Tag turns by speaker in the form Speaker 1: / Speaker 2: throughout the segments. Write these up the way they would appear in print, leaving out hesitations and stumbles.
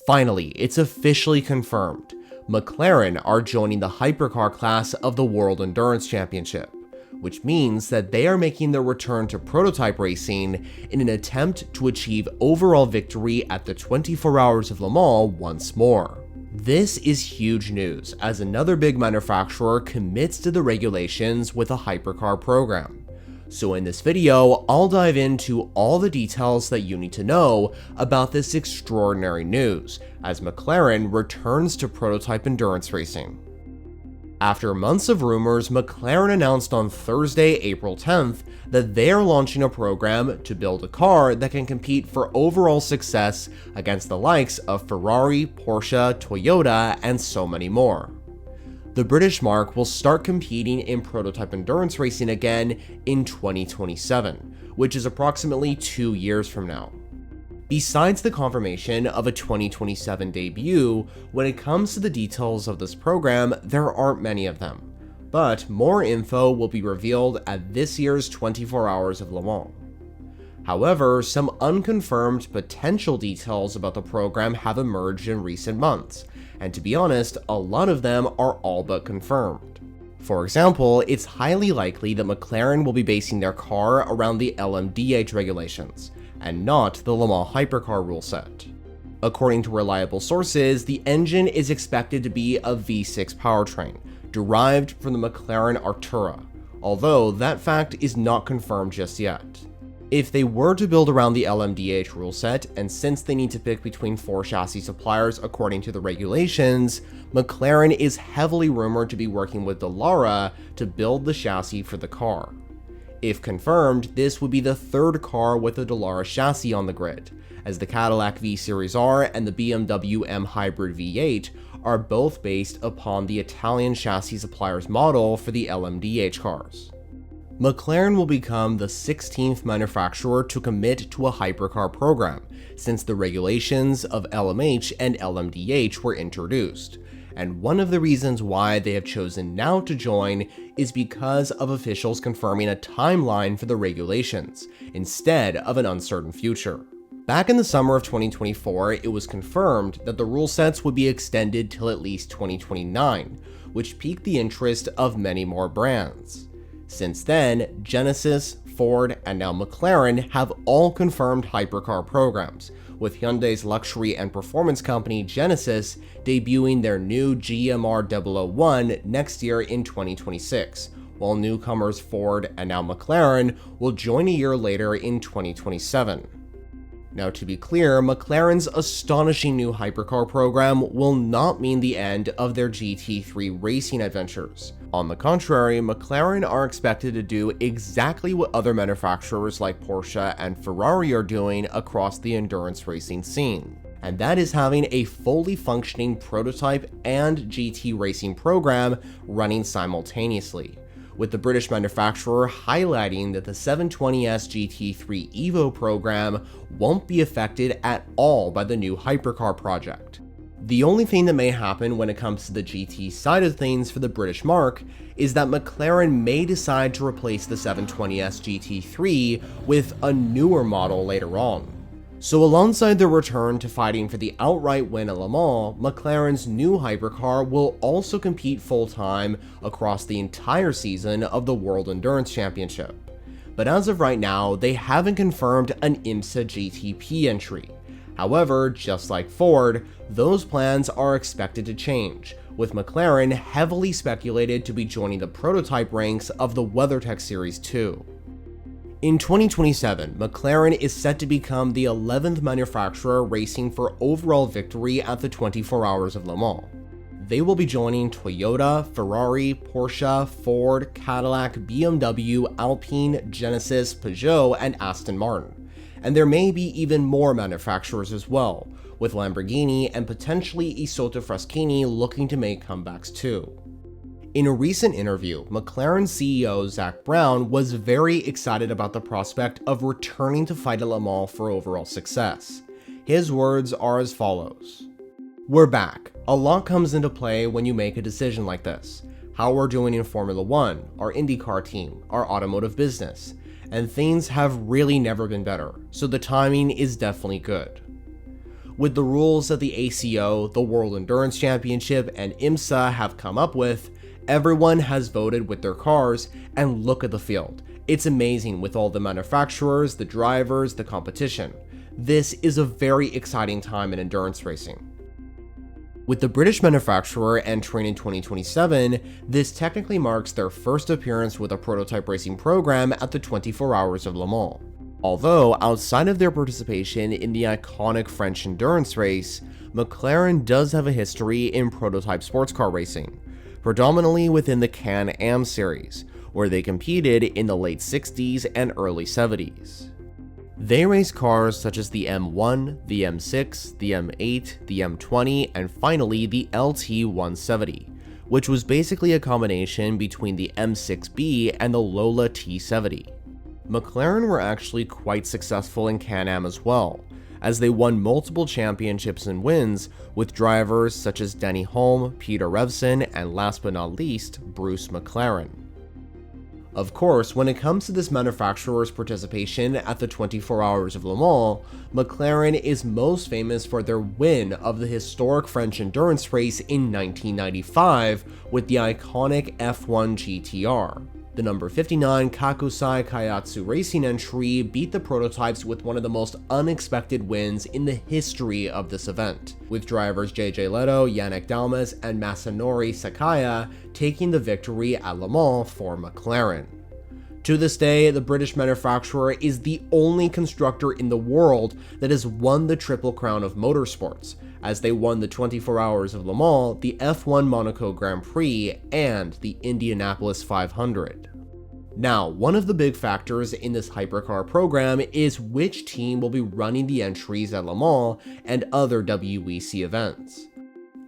Speaker 1: Finally, it's officially confirmed. McLaren are joining the Hypercar class of the World Endurance Championship, which means that they are making their return to prototype racing in an attempt to achieve overall victory at the 24 Hours of Le Mans once more. This is huge news as another big manufacturer commits to the regulations with a Hypercar program. So in this video, I'll dive into all the details that you need to know about this extraordinary news as McLaren returns to prototype endurance racing. After months of rumors, McLaren announced on Thursday, April 10th, that they are launching a program to build a car that can compete for overall success against the likes of Ferrari, Porsche, Toyota, and so many more. The British marque will start competing in prototype endurance racing again in 2027, which is approximately 2 years from now. Besides the confirmation of a 2027 debut, when it comes to the details of this program, there aren't many of them, but more info will be revealed at this year's 24 Hours of Le Mans. However, some unconfirmed potential details about the program have emerged in recent months, and to be honest, a lot of them are all but confirmed. For example, it's highly likely that McLaren will be basing their car around the LMDH regulations, and not the Le Mans Hypercar rule set. According to reliable sources, the engine is expected to be a V6 powertrain, derived from the McLaren Artura, although that fact is not confirmed just yet. If they were to build around the LMDH rule set, and since they need to pick between 4 chassis suppliers according to the regulations, McLaren is heavily rumored to be working with Dallara to build the chassis for the car. If confirmed, this would be the third car with a Dallara chassis on the grid, as the Cadillac V Series R and the BMW M Hybrid V8 are both based upon the Italian chassis supplier's model for the LMDH cars. McLaren will become the 16th manufacturer to commit to a Hypercar program since the regulations of LMH and LMDH were introduced, and one of the reasons why they have chosen now to join is because of officials confirming a timeline for the regulations, instead of an uncertain future. Back in the summer of 2024, it was confirmed that the rule sets would be extended till at least 2029, which piqued the interest of many more brands. Since then, Genesis, Ford, and now McLaren have all confirmed Hypercar programs, with Hyundai's luxury and performance company Genesis debuting their new GMR 001 next year in 2026, while newcomers Ford and now McLaren will join a year later in 2027. Now, to be clear, McLaren's astonishing new Hypercar program will not mean the end of their GT3 racing adventures. On the contrary, McLaren are expected to do exactly what other manufacturers like Porsche and Ferrari are doing across the endurance racing scene, and that is having a fully functioning prototype and GT racing program running simultaneously, with the British manufacturer highlighting that the 720S GT3 Evo program won't be affected at all by the new Hypercar project. The only thing that may happen when it comes to the GT side of things for the British marque is that McLaren may decide to replace the 720S GT3 with a newer model later on. So alongside their return to fighting for the outright win at Le Mans, McLaren's new Hypercar will also compete full-time across the entire season of the World Endurance Championship. But as of right now, they haven't confirmed an IMSA GTP entry. However, just like Ford, those plans are expected to change, with McLaren heavily speculated to be joining the prototype ranks of the WeatherTech Series 2. In 2027, McLaren is set to become the 11th manufacturer racing for overall victory at the 24 Hours of Le Mans. They will be joining Toyota, Ferrari, Porsche, Ford, Cadillac, BMW, Alpine, Genesis, Peugeot, and Aston Martin. And there may be even more manufacturers as well, with Lamborghini and potentially Isotta Fraschini looking to make comebacks too. In a recent interview, McLaren CEO Zack Brown was very excited about the prospect of returning to fight at Le Mans for overall success. His words are as follows: "We're back. A lot comes into play when you make a decision like this. How we're doing in Formula 1, our IndyCar team, our automotive business, and things have really never been better, so the timing is definitely good. With the rules that the ACO, the World Endurance Championship, and IMSA have come up with, everyone has voted with their cars, and look at the field. It's amazing with all the manufacturers, the drivers, the competition. This is a very exciting time in endurance racing. With the British manufacturer entering in 2027, this technically marks their first appearance with a prototype racing program at the 24 Hours of Le Mans. Although, outside of their participation in the iconic French endurance race, McLaren does have a history in prototype sports car racing, predominantly within the Can-Am series, where they competed in the late 60s and early 70s. They race cars such as the M1, the M6, the M8, the M20, and finally the LT170, which was basically a combination between the M6B and the Lola T70. McLaren were actually quite successful in Can-Am as well, as they won multiple championships and wins with drivers such as Denny Hulme, Peter Revson, and last but not least, Bruce McLaren. Of course, when it comes to this manufacturer's participation at the 24 Hours of Le Mans, McLaren is most famous for their win of the historic French endurance race in 1995 with the iconic F1 GTR. The number 59 Kakusai Kaihatsu Racing entry beat the prototypes with one of the most unexpected wins in the history of this event, with drivers JJ Leto, Yannick Dalmas, and Masanori Sakaya taking the victory at Le Mans for McLaren. To this day, the British manufacturer is the only constructor in the world that has won the Triple Crown of Motorsports, as they won the 24 Hours of Le Mans, the F1 Monaco Grand Prix, and the Indianapolis 500. Now, one of the big factors in this Hypercar program is which team will be running the entries at Le Mans and other WEC events.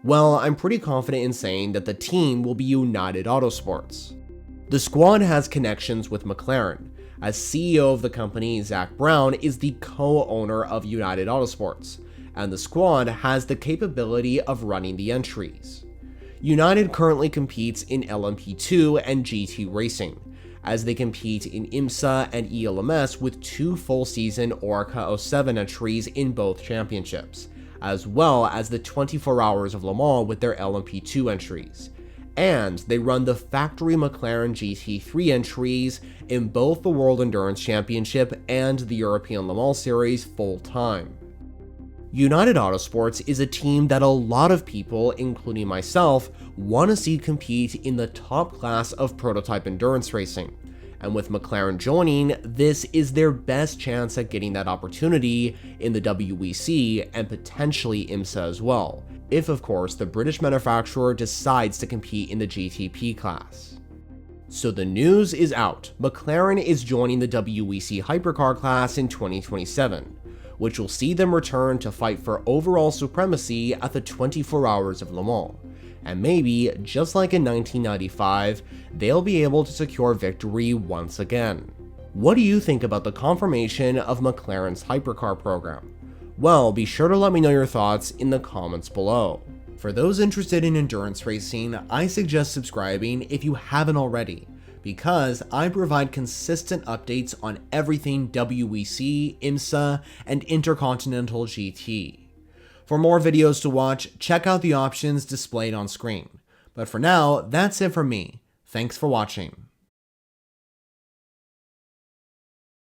Speaker 1: Well, I'm pretty confident in saying that the team will be United Autosports. The squad has connections with McLaren, as CEO of the company, Zack Brown, is the co-owner of United Autosports, and the squad has the capability of running the entries. United currently competes in LMP2 and GT racing, as they compete in IMSA and ELMS with 2 full-season Orca 07 entries in both championships, as well as the 24 Hours of Le Mans with their LMP2 entries. And they run the factory McLaren GT3 entries in both the World Endurance Championship and the European Le Mans Series full-time. United Autosports is a team that a lot of people, including myself, want to see compete in the top class of prototype endurance racing, and with McLaren joining, this is their best chance at getting that opportunity in the WEC and potentially IMSA as well, if of course the British manufacturer decides to compete in the GTP class. So the news is out, McLaren is joining the WEC Hypercar class in 2027, which will see them return to fight for overall supremacy at the 24 Hours of Le Mans. And maybe, just like in 1995, they'll be able to secure victory once again. What do you think about the confirmation of McLaren's Hypercar program? Well, be sure to let me know your thoughts in the comments below. For those interested in endurance racing, I suggest subscribing if you haven't already, because I provide consistent updates on everything WEC, IMSA, and Intercontinental GT. For more videos to watch, check out the options displayed on screen. But for now, that's it from me. Thanks for watching.